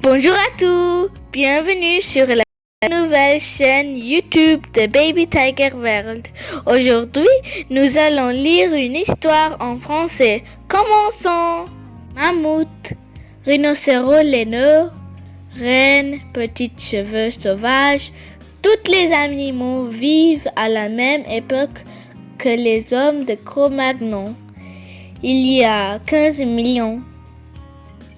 Bonjour à tous, bienvenue sur la nouvelle chaîne YouTube de Baby Tiger World. Aujourd'hui, nous allons lire une histoire en français. Commençons. Mammouth, rhinocéros laineux, reine, petits cheveux sauvages, tous les animaux vivent à la même époque que les hommes de Cro-Magnon. Il y a 15 millions.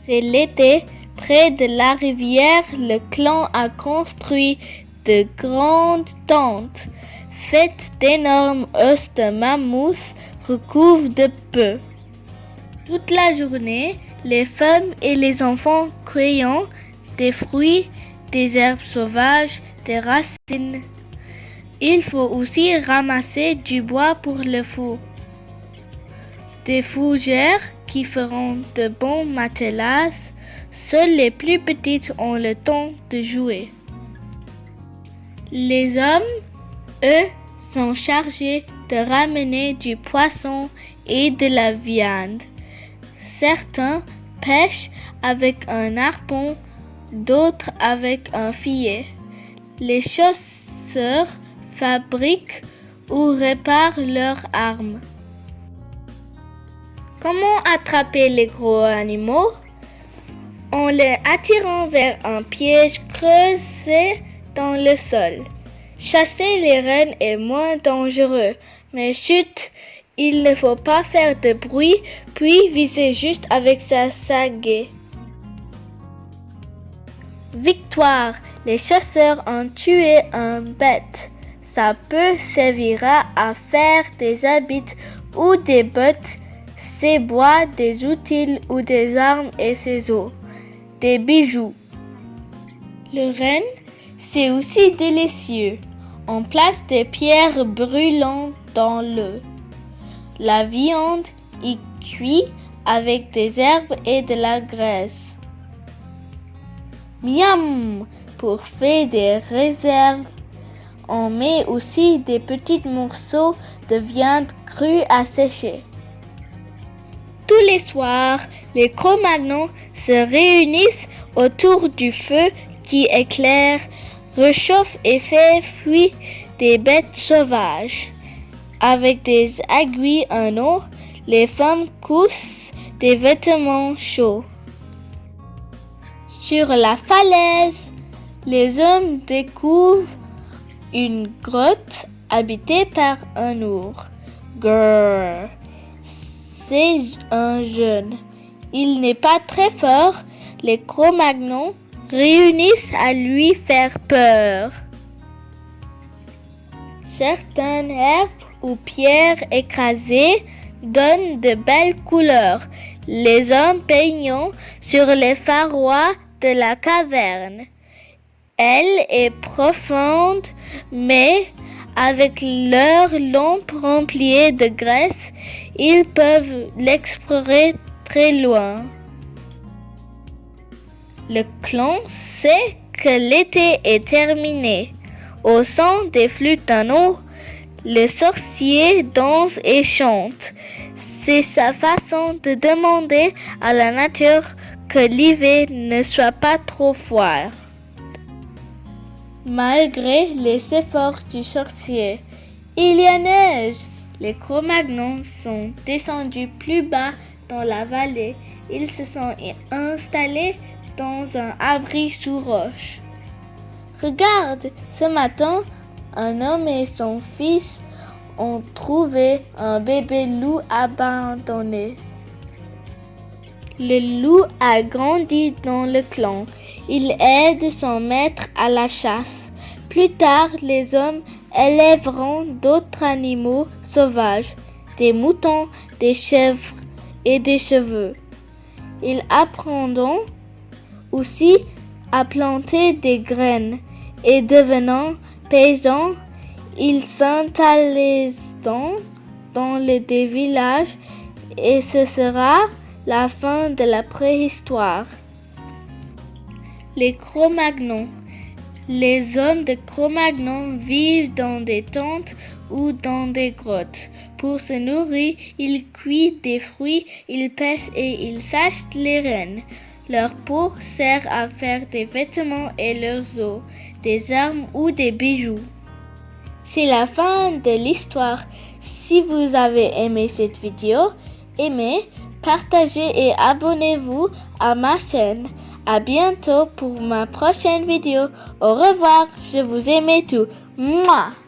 C'est l'été. Près de la rivière, le clan a construit de grandes tentes, faites d'énormes os de mammouth recouverts de peau. Toute la journée, les femmes et les enfants cueillent des fruits, des herbes sauvages, des racines. Il faut aussi ramasser du bois pour le feu. Des fougères qui feront de bons matelas. Seuls les plus petites ont le temps de jouer. Les hommes, eux, sont chargés de ramener du poisson et de la viande. Certains pêchent avec un harpon, d'autres avec un filet. Les chasseurs fabriquent ou réparent leurs armes. Comment attraper les gros animaux? En les attirant vers un piège creusé dans le sol. Chasser les rennes est moins dangereux, mais chut, il ne faut pas faire de bruit, puis viser juste avec sa sagaie. Victoire! Les chasseurs ont tué un bête. Sa peau servira à faire des habits ou des bottes, ses bois des outils ou des armes et ses os. Des bijoux. Le renne, c'est aussi délicieux. On place des pierres brûlantes dans l'eau. La viande y cuit avec des herbes et de la graisse. Miam! Pour faire des réserves, on met aussi des petits morceaux de viande crue à sécher. Tous les soirs, les Cro-Magnons se réunissent autour du feu qui éclaire, réchauffe et fait fuir des bêtes sauvages. Avec des aiguilles en eau, les femmes coussent des vêtements chauds. Sur la falaise, les hommes découvrent une grotte habitée par un ours. Grrr. C'est un jeune. Il n'est pas très fort. Les Cro-Magnons réunissent à lui faire peur. Certaines herbes ou pierres écrasées donnent de belles couleurs. Les hommes peignent sur les parois de la caverne. Elle est profonde, mais avec leurs lampes remplies de graisse, ils peuvent l'explorer très loin. Le clan sait que l'été est terminé. Au son des flûtes en eau, le sorcier danse et chante. C'est sa façon de demander à la nature que l'hiver ne soit pas trop froid. Malgré les efforts du sorcier, il y a neige. Les Cro-Magnons sont descendus plus bas dans la vallée. Ils se sont installés dans un abri sous roche. Regarde, ce matin, un homme et son fils ont trouvé un bébé loup abandonné. Le loup a grandi dans le clan. Il aide son maître à la chasse. Plus tard, les hommes élèveront d'autres animaux sauvages, des moutons, des chèvres et des chevaux. Ils apprendront aussi à planter des graines et devenant paysans, ils s'installeront dans des villages et ce sera la fin de la préhistoire. Les Cro-Magnons. Les hommes de Cro-Magnon vivent dans des tentes ou dans des grottes. Pour se nourrir, ils cueillent des fruits, ils pêchent et ils chassent les rennes. Leur peau sert à faire des vêtements et leurs os, des armes ou des bijoux. C'est la fin de l'histoire. Si vous avez aimé cette vidéo, aimez, partagez et abonnez-vous à ma chaîne. À bientôt pour ma prochaine vidéo. Au revoir, je vous aime tout. Mouah!